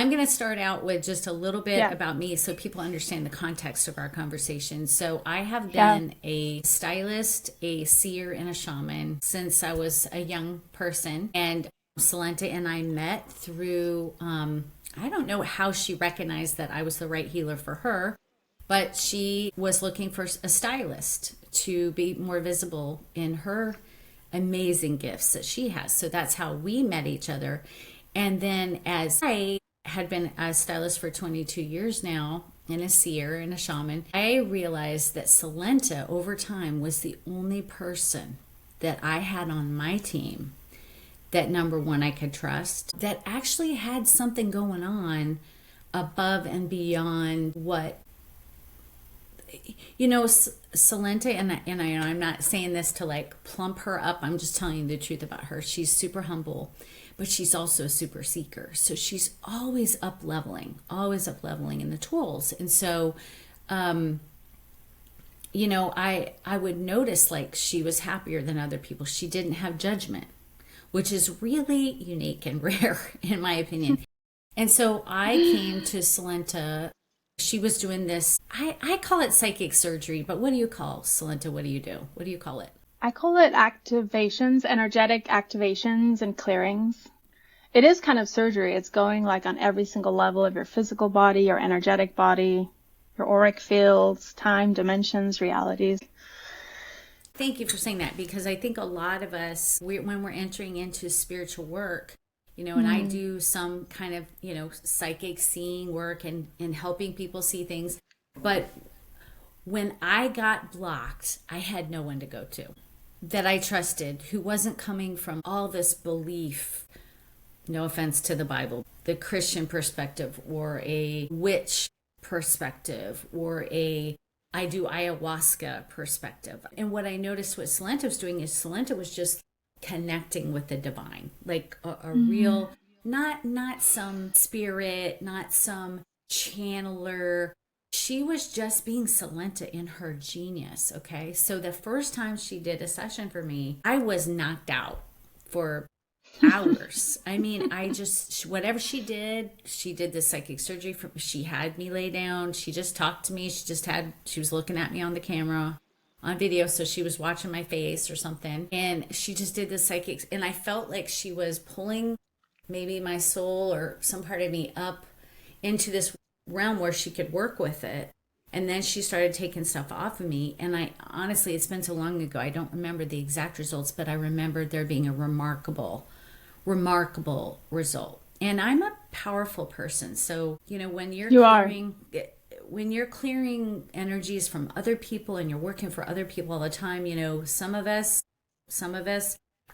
I'm going to start out with just a little bit about me so people understand the context of our conversation. So I have been a stylist, a seer, and a shaman since I was a young person. And Salenta and I met through, I don't know how she recognized that I was the right healer for her, but she was looking for a stylist to be more visible in her amazing gifts that she has. So that's how we met each other. And then as I had been a stylist for 22 years now and a seer and a shaman, I realized that Salenta over time was the only person that I had on my team that, number one, I could trust, that actually had something going on above and beyond what, Salenta, and I'm not saying this to like plump her up. I'm just telling you the truth about her. She's super humble, but she's also a super seeker. So she's always up leveling in the tools. And so, I would notice like she was happier than other people. She didn't have judgment, which is really unique and rare in my opinion. And so I came to Salenta. She was doing this, I call it psychic surgery, but what do you call, Salenta? What do you do? What do you call it? I call it activations, energetic activations and clearings. It is kind of surgery. It's going like on every single level of your physical body, your energetic body, your auric fields, time, dimensions, realities. Thank you for saying that, because I think a lot of us, when we're entering into spiritual work, and I do some kind of, psychic seeing work and helping people see things. But when I got blocked, I had no one to go to that I trusted, who wasn't coming from all this belief, no offense to the Bible, the Christian perspective, or a witch perspective, or I do ayahuasca perspective. And what I noticed what Salenta was doing is Salenta was just connecting with the divine, like a real, not some spirit, not some channeler. She was just being Salenta in her genius. Okay. So the first time she did a session for me, I was knocked out for hours. I mean, whatever she did the psychic surgery she had me lay down. She just talked to me. She was looking at me on the camera, on video, so she was watching my face or something, and she just did this psychic, and I felt like she was pulling maybe my soul or some part of me up into this realm where she could work with it. And then she started taking stuff off of me, and I honestly, it's been so long ago, I don't remember the exact results, but I remember there being a remarkable result. And I'm a powerful person, so when when you're clearing energies from other people and you're working for other people all the time, some of us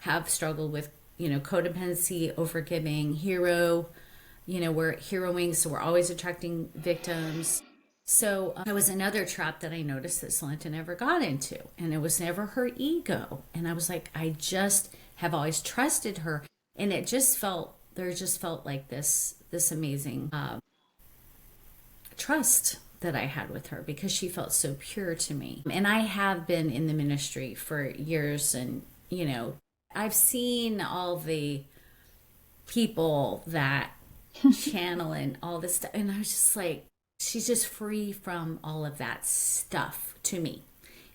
have struggled with, codependency, overgiving, we're heroing, so we're always attracting victims. So that was another trap that I noticed that Salenta never got into, and it was never her ego. And I was like, I just have always trusted her, and there just felt like this amazing trust that I had with her, because she felt so pure to me. And I have been in the ministry for years, and I've seen all the people that channel and all this stuff, and I was just like, she's just free from all of that stuff to me,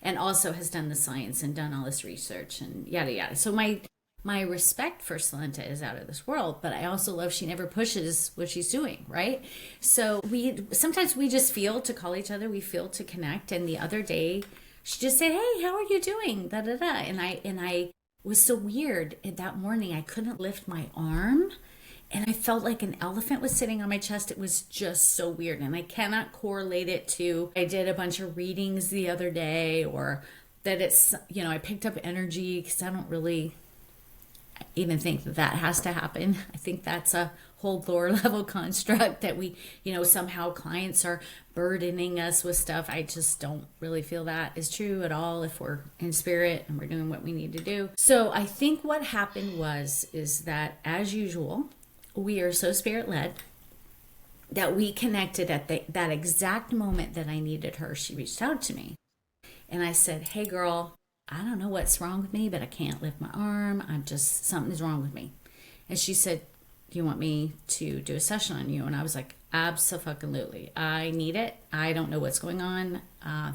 and also has done the science and done all this research and yada yada. So my respect for Salenta is out of this world, but I also love she never pushes what she's doing, right? So sometimes we just feel to call each other, we feel to connect. And the other day she just said, "Hey, how are you doing?" Da da da. And I was so weird that morning. I couldn't lift my arm, and I felt like an elephant was sitting on my chest. It was just so weird, and I cannot correlate it to I did a bunch of readings the other day, or that it's I picked up energy, because I don't really even think that has to happen. I think that's a whole lower level construct that we, somehow clients are burdening us with stuff. I just don't really feel that is true at all if we're in spirit and we're doing what we need to do. So I think what happened is that, as usual, we are so spirit led that we connected at that exact moment that I needed her. She reached out to me, and I said, "Hey girl, I don't know what's wrong with me, but I can't lift my arm. Something's wrong with me." And she said, do you want me to do a session on you? And I was like, absolutely. I need it. I don't know what's going on.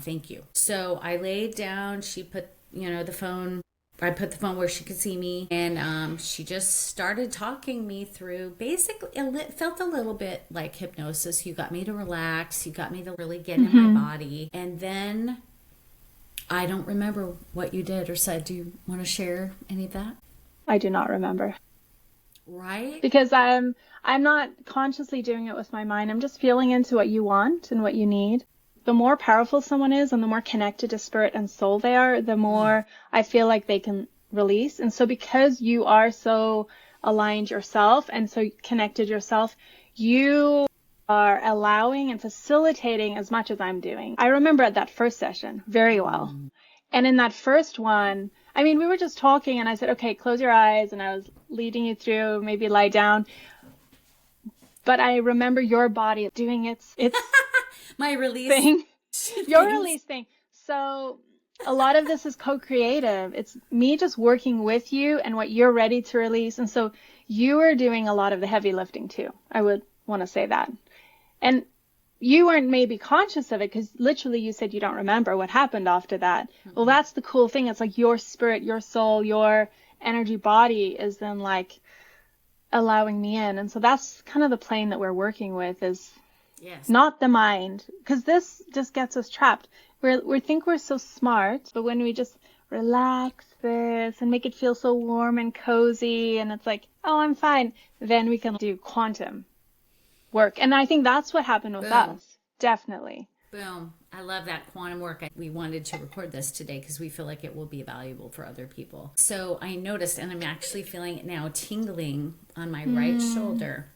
Thank you. So I laid down. She put, the phone, I put the phone where she could see me. And she just started talking me through basically, it felt a little bit like hypnosis. You got me to relax. You got me to really get in my body. And then I don't remember what you did or said. Do you want to share any of that? I do not remember. Right? Because I'm not consciously doing it with my mind. I'm just feeling into what you want and what you need. The more powerful someone is and the more connected to spirit and soul they are, the more I feel like they can release. And so because you are so aligned yourself and so connected yourself, you are allowing and facilitating as much as I'm doing. I remember at that first session very well. And in that first one, I mean, we were just talking and I said, okay, close your eyes. And I was leading you through, maybe lie down. But I remember your body doing its my release thing, your release thing. So a lot of this is co-creative. It's me just working with you and what you're ready to release. And so you are doing a lot of the heavy lifting too. I would want to say that. And you weren't maybe conscious of it because literally you said you don't remember what happened after that. Well, that's the cool thing. It's like your spirit, your soul, your energy body is then like allowing me in. And so that's kind of the plane that we're working with is not the mind, because this just gets us trapped. We think we're so smart, but when we just relax this and make it feel so warm and cozy and it's like, oh, I'm fine, then we can do quantum work. And I think that's what happened with us. Definitely. Boom. I love that quantum work. We wanted to record this today because we feel like it will be valuable for other people. So I noticed, and I'm actually feeling it now tingling on my right shoulder.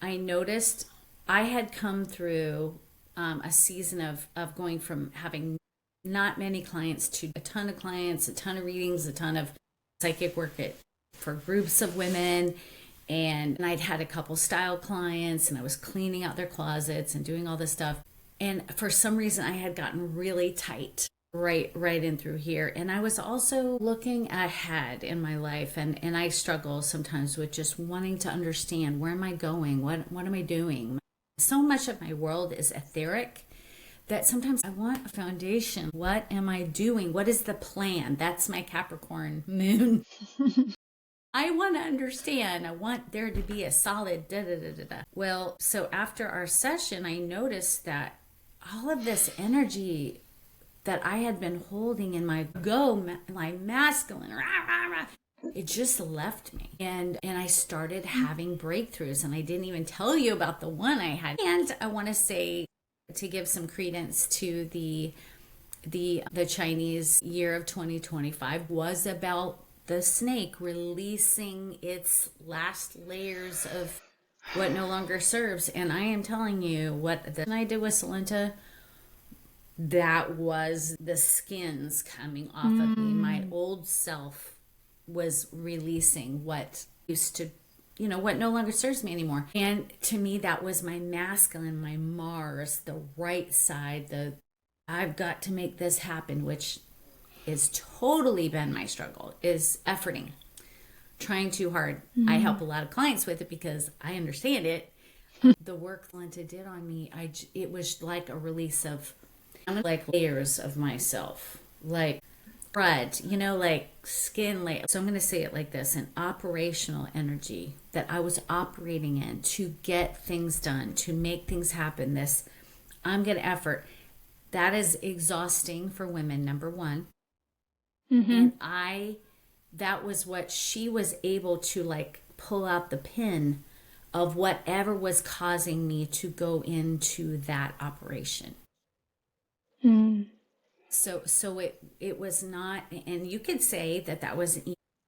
I noticed I had come through a season of going from having not many clients to a ton of clients, a ton of readings, a ton of psychic work for groups of women. And I'd had a couple style clients and I was cleaning out their closets and doing all this stuff. And for some reason I had gotten really tight right in through here. And I was also looking ahead in my life and I struggle sometimes with just wanting to understand, where am I going? What am I doing? So much of my world is etheric that sometimes I want a foundation. What am I doing? What is the plan? That's my Capricorn moon. I want to understand. I want there to be a solid da-da-da-da-da. Well, so after our session, I noticed that all of this energy that I had been holding in my my masculine, rah, rah, rah, it just left me. And I started having breakthroughs. And I didn't even tell you about the one I had. And I want to say, to give some credence to the Chinese year of 2025 was about the snake releasing its last layers of what no longer serves. And I am telling you, what I did with Salenta, that was the skins coming off of me. My old self was releasing what used to, what no longer serves me anymore. And to me, that was my masculine, my Mars, the right side, I've got to make this happen, which is totally been my struggle, is efforting, trying too hard. I help a lot of clients with it because I understand it. The work Lenta did on me, it was like a release of like layers of myself, like thread, like skin layer. So I'm going to say it like this: an operational energy that I was operating in to get things done, to make things happen. This I'm going to effort. That is exhausting for women, number one. And that was what she was able to like pull out the pin of whatever was causing me to go into that operation. So it was not, and you could say that was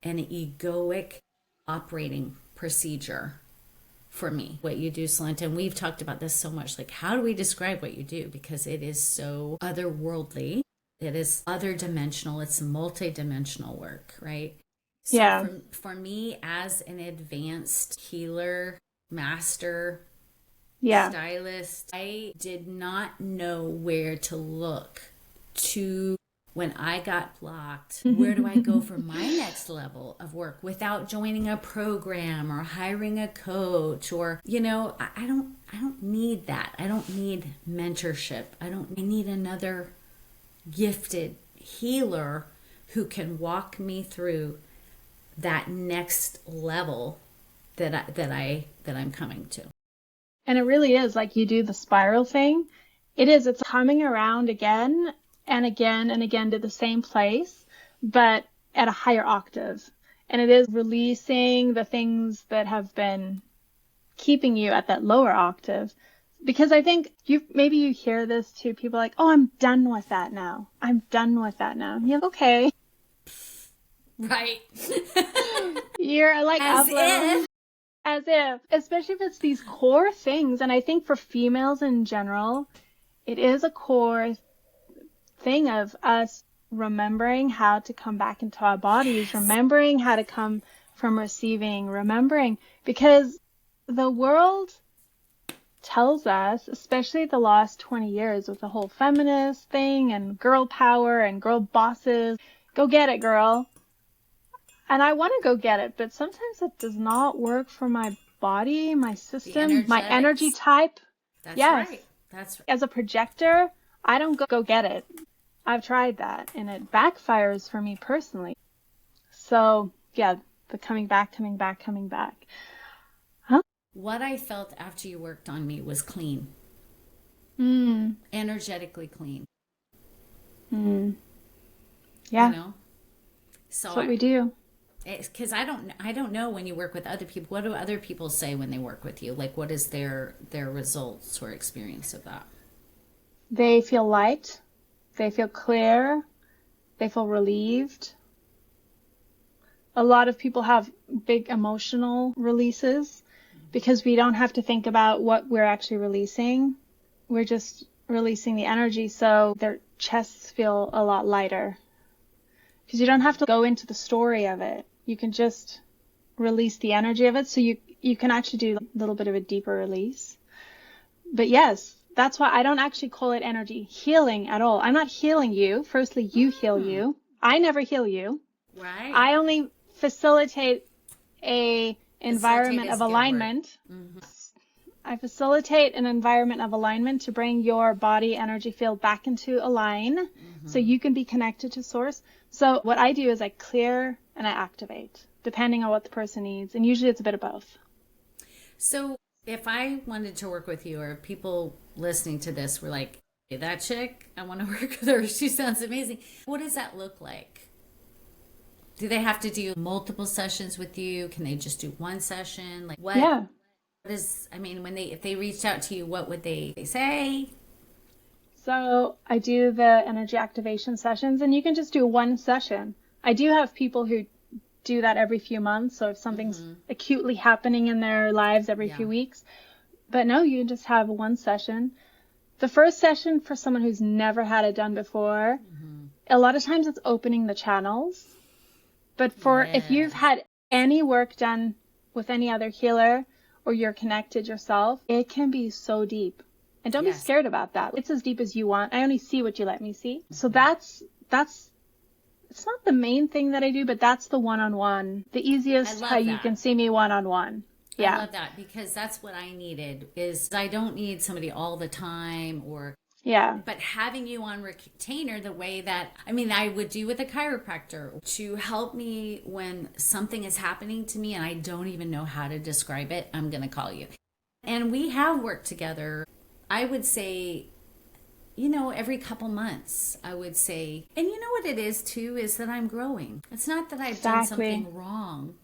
an egoic operating procedure for me. What you do, Salenta, and we've talked about this so much, like how do we describe what you do? Because it is so otherworldly. It is other dimensional. It's multi-dimensional work, right? So for me, as an advanced healer, master, stylist, I did not know where to look to When I got blocked, where do I go for my next level of work without joining a program or hiring a coach? Or, I don't need that. I don't need mentorship. I need another gifted healer who can walk me through that next level that I'm coming to. And it really is like you do the spiral thing. It's coming around again and again and again to the same place, but at a higher octave. And it is releasing the things that have been keeping you at that lower octave. Because I think maybe you hear this too. People are like, oh, I'm done with that now. I'm done with that now. And you're like, okay. Right. You're like, as if, especially if it's these core things. And I think for females in general, it is a core thing of us remembering how to come back into our bodies, yes. Remembering how to come from receiving, remembering, because the world tells us, especially the last 20 years with the whole feminist thing and girl power and girl bosses, go get it, girl. And I want to go get it, but sometimes it does not work for my body, my system, my energy type. That's right. That's right. As a projector, I don't go get it. I've tried that, and it backfires for me personally. So, yeah, the coming back. Huh? What I felt after you worked on me was clean. Energetically clean. Yeah. So that's what we do. Because I don't know when you work with other people. What do other people say when they work with you? Like, what is their results or experience of that? They feel light. They feel clear. They feel relieved. A lot of people have big emotional releases because we don't have to think about what we're actually releasing. We're just releasing the energy, so their chests feel a lot lighter. Because you don't have to go into the story of it. You can just release the energy of it, so you can actually do a little bit of a deeper release. But yes, that's why I don't actually call it energy healing at all. I'm not healing you. Firstly, you heal you. I never heal you. Right. I only facilitate a environment of alignment. I facilitate an environment of alignment to bring your body energy field back into align so you can be connected to source. So what I do is I clear and I activate depending on what the person needs. And usually it's a bit of both. So if I wanted to work with you, or people listening to this were like, hey, that chick, I want to work with her. She sounds amazing. What does that look like? Do they have to do multiple sessions with you? Can they just do one session? Like what? Yeah. If they reached out to you, what would they say? So I do the energy activation sessions, and you can just do one session. I do have people who do that every few months. So if something's acutely happening in their lives every few weeks, but no, you just have one session. The first session for someone who's never had it done before, a lot of times it's opening the channels. But if you've had any work done with any other healer, or you're connected yourself, it can be so deep. And don't be scared about that. It's as deep as you want. I only see what you let me see. So that's it's not the main thing that I do, but that's the one-on-one. The easiest how you can see me one-on-one. Yeah. I love that, because that's what I needed. Is I don't need somebody all the time, or but having you on retainer the way that, I would do with a chiropractor to help me when something is happening to me and I don't even know how to describe it, I'm going to call you. And we have worked together, I would say, every couple months, I would say. And you know what it is too, is that I'm growing. It's not that I've done something wrong.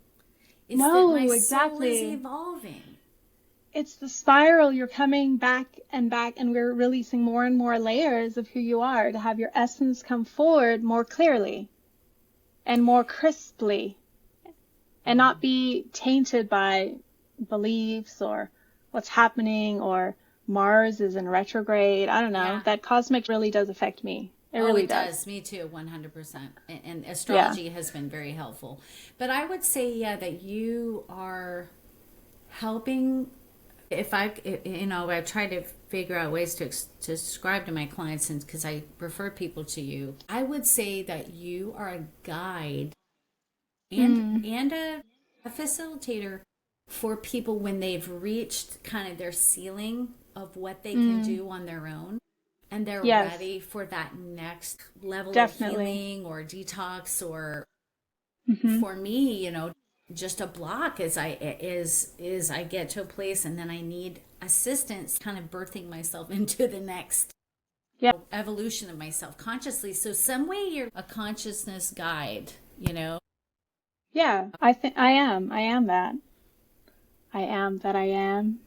It's that my soul is evolving. It's the spiral. You're coming back, and we're releasing more and more layers of who you are to have your essence come forward more clearly and more crisply and not be tainted by beliefs or what's happening, or Mars is in retrograde. I don't know. Yeah. That cosmic really does affect me. It really does. Me too, 100%. And astrology has been very helpful. But I would say, that you are helping I try to figure out ways to describe to my clients, and because I refer people to you, I would say that you are a guide and a facilitator for people when they've reached kind of their ceiling of what they can do on their own, and they're Yes, ready for that next level of definitely. healing or detox. Or Hmm. for me, just a block is I get to a place and then I need assistance kind of birthing myself into the next Yeah. evolution of myself consciously. So some way you're a consciousness guide. Yeah. I think I am. I am that. I am that I am.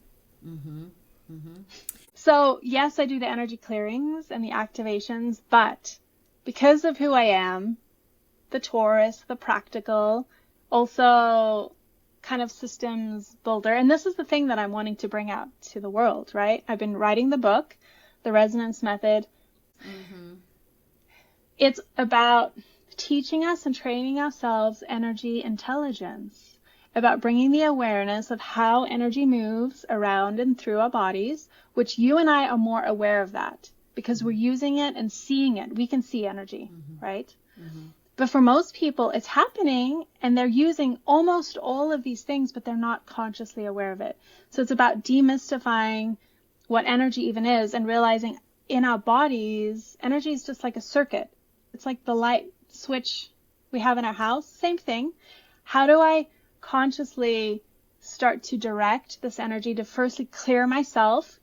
So, yes, I do the energy clearings and the activations, but because of who I am, the Taurus, the practical, also kind of systems builder. And this is the thing that I'm wanting to bring out to the world, right? I've been writing the book, The Resonance Method. It's about teaching us and training ourselves energy intelligence, about bringing the awareness of how energy moves around and through our bodies, which you and I are more aware of that because we're using it and seeing it. We can see energy, right? But for most people, it's happening and they're using almost all of these things, but they're not consciously aware of it. So it's about demystifying what energy even is and realizing in our bodies, energy is just like a circuit. It's like the light switch we have in our house. Same thing. How do I consciously start to direct this energy to firstly clear myself?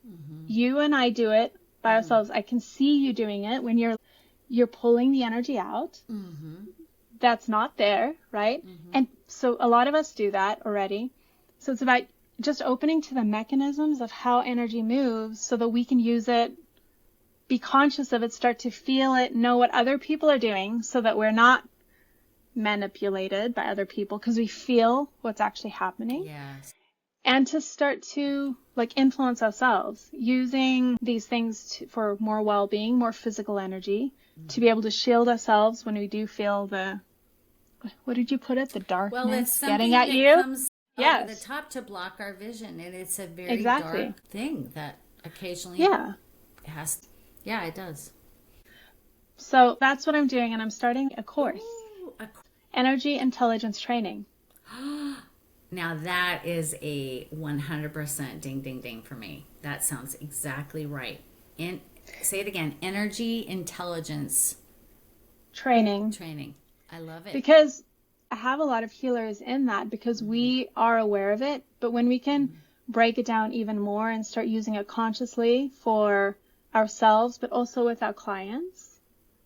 You and I do it by ourselves. I can see you doing it when you're pulling the energy out. That's not there, right? And so a lot of us do that already. So it's about just opening to the mechanisms of how energy moves so that we can use it, be conscious of it, start to feel it, know what other people are doing so that we're not manipulated by other people because we feel what's actually happening. Yes. And to start to influence ourselves using these things for more well-being, more physical energy, to be able to shield ourselves when we do feel what did you put it? The darkness Well, it's getting something at that you? comes over the Yes, top to block our vision, and it's a very exactly. dark thing that occasionally Yeah. has. Yeah, it does. So that's what I'm doing, and I'm starting a course, Ooh, Energy Intelligence Training. now that is a 100% ding ding ding for me. That sounds exactly right. Say it again, energy intelligence Training. training. I love it. Because I have a lot of healers in that because we are aware of it, but when we can break it down even more and start using it consciously for ourselves, but also with our clients,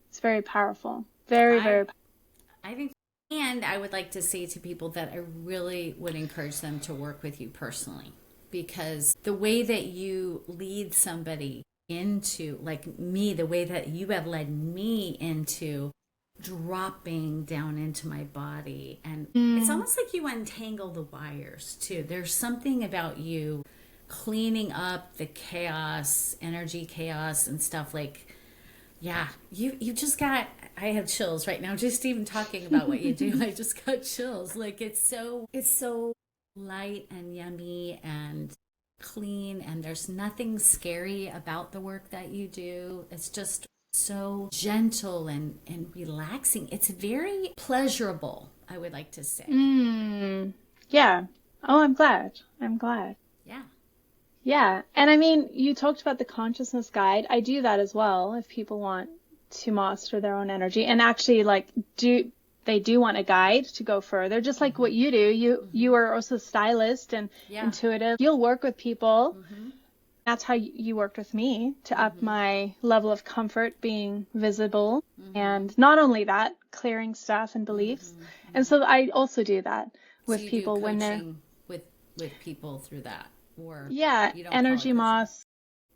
it's very powerful. Very, very powerful. I think, and I would like to say to people that I really would encourage them to work with you personally, because the way that you lead somebody into, like me, the way that you have led me into dropping down into my body, and it's almost like you untangle the wires too. There's something about you cleaning up the chaos, energy chaos and stuff. Yeah, you just got, I have chills right now just even talking about what you do. I just got chills. It's so light and yummy and clean, and there's nothing scary about the work that you do. It's just so gentle and relaxing. It's very pleasurable, I would like to say. Yeah. Oh, I'm glad. I'm glad. Yeah. Yeah. And I mean, you talked about the consciousness guide. I do that as well if people want to master their own energy and actually they do want a guide to go further, just like what you do. You are also a stylist and intuitive. You'll work with people. That's how you worked with me to up my level of comfort being visible. And not only that, clearing stuff and beliefs. And so I also do that So with you people do when they're, coaching with people through that, or yeah, you don't call it energy coaching? moss.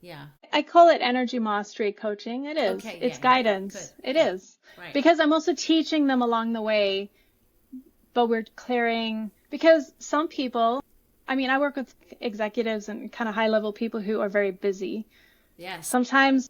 Yeah. I call it energy mastery coaching. It is. Okay. It's Yeah. guidance. Good. It is. Right. Because I'm also teaching them along the way, but we're clearing, because some people, I mean, I work with executives and kind of high level people who are very busy. Yes. Sometimes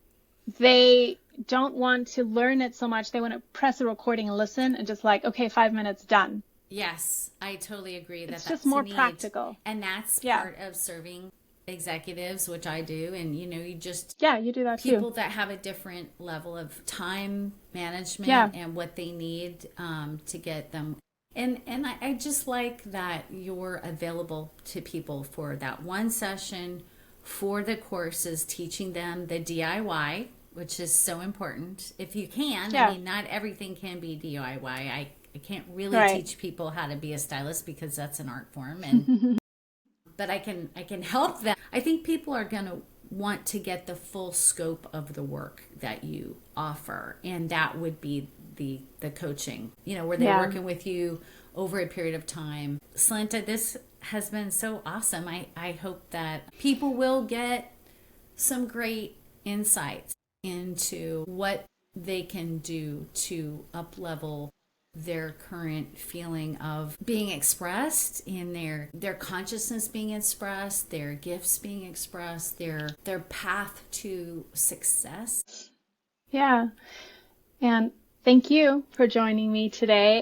they don't want to learn it so much. They want to press a recording and listen and just okay, 5 minutes, done. Yes, I totally agree that It's that's just more a need. practical. And that's Yeah. part of serving executives, which I do, and you just Yeah, you do that people too. that have a different level of time management Yeah. and what they need to get them. And I just like that you're available to people for that one session, for the courses, teaching them the DIY, which is so important. If you can, I Yeah. mean, not everything can be DIY. I can't really Right. teach people how to be a stylist because that's an art form, and but I can help them. I think people are going to want to get the full scope of the work that you offer, and that would be the coaching, where they're Yeah. working with you over a period of time. Slanta, this has been so awesome. I hope that people will get some great insights into what they can do to up level their current feeling of being expressed, in their consciousness being expressed, their gifts being expressed, their path to success. Yeah. And thank you for joining me today.